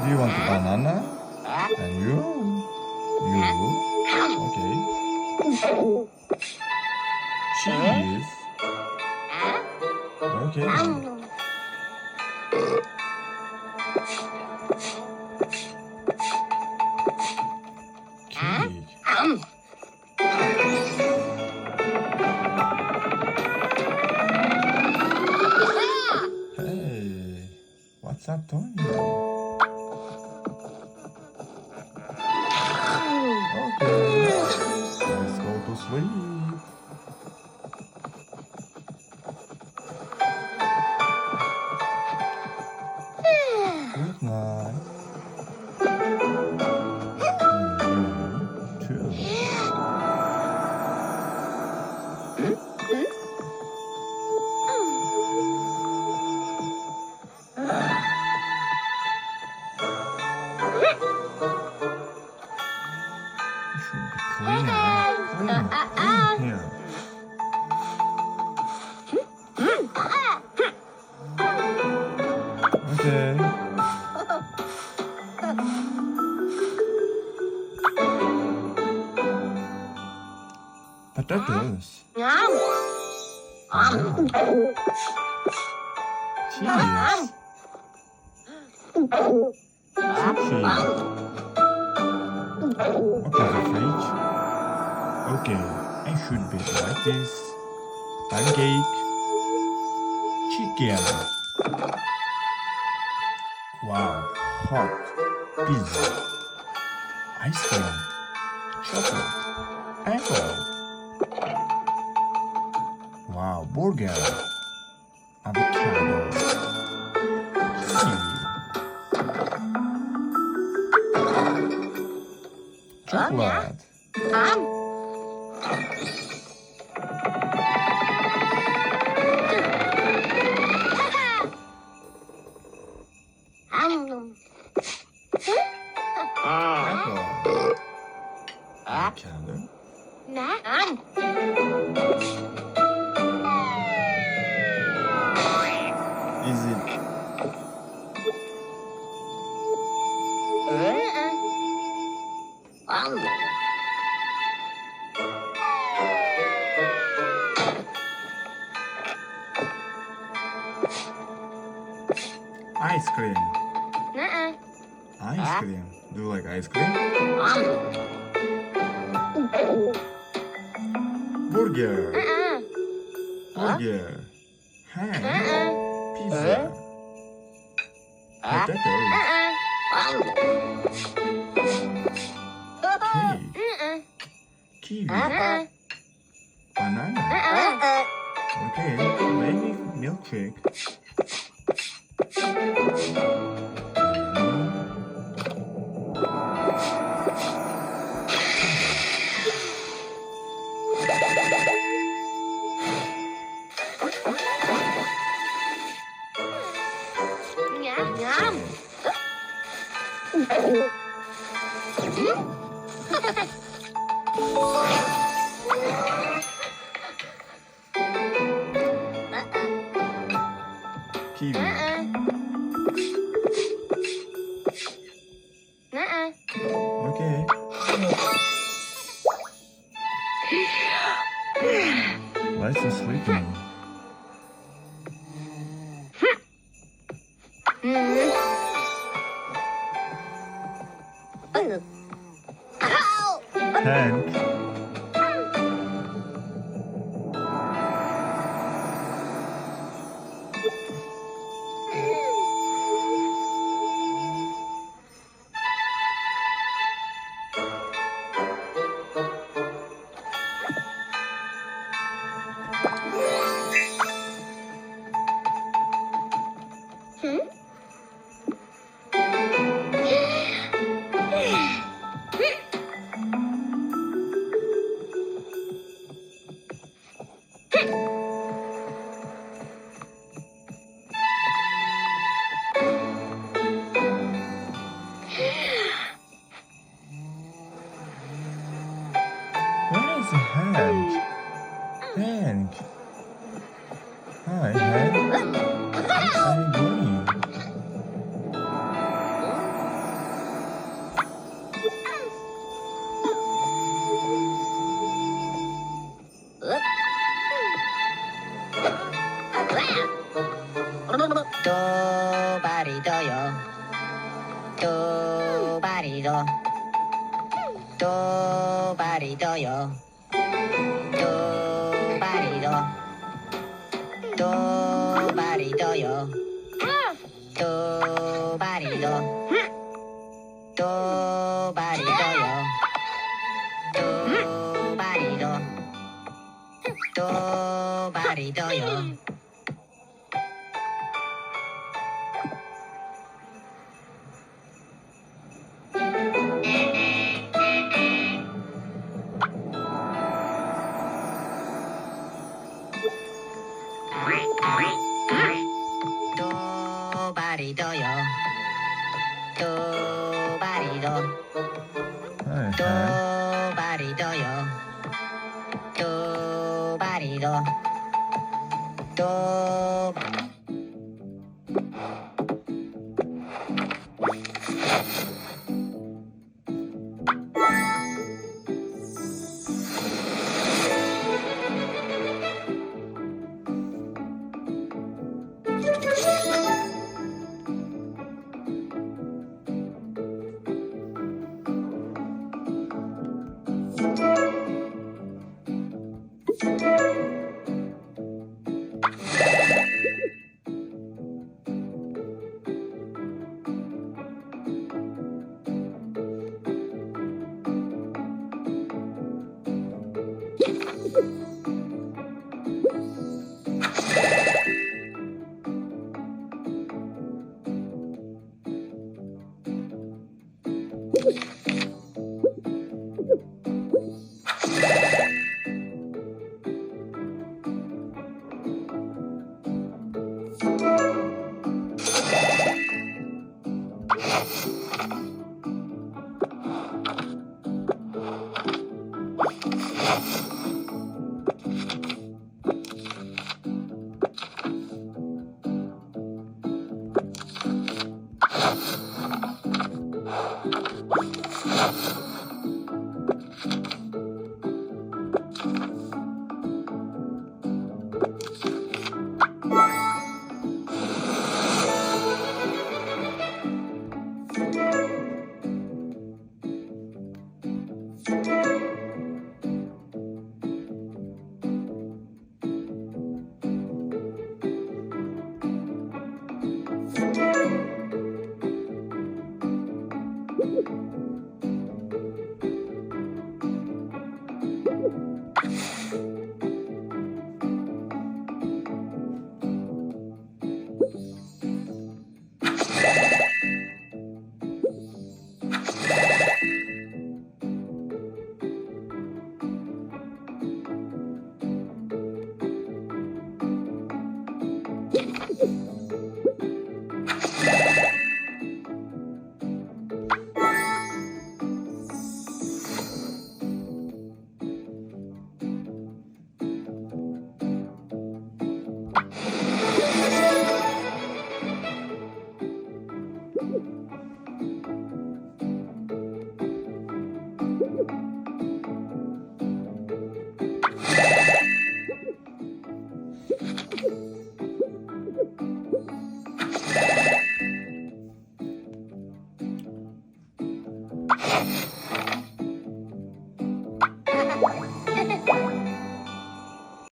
Do you want a banana? And you? Okay. Cheese. Okay. Cake. Hey, what's up, Tony? Okay, let's go to sleep. Good night. You too. It should be clean here. Okay. Potatoes. Cheese. Sushi. Open the fridge. Okay, it should be like this. Pancake. Chicken. Wow, hot. Pizza. Ice cream. Chocolate. Apple. Wow, burger. Avocado. Kiwi. Chocolate. Apple. Avocado. Is it? Ice cream. Ice cream. Do you like ice cream? Burger. Burger. Ham. Pizza. Potatoes. Cake. Kiwi. Banana. Okay, maybe milkshake. Kiwi. Okay. Let's just sleep now. Tank. Where is Hank? Hank. Hi, Hank. Where are you going? 도바리도요. 도바리도. 도바리도요. 도바리도. 도바리도요. 도바리도. 도바리도요. 도바리도. 도바리도요. 도바리도요. 도바리도. 도바리도요. 도바리도. 도.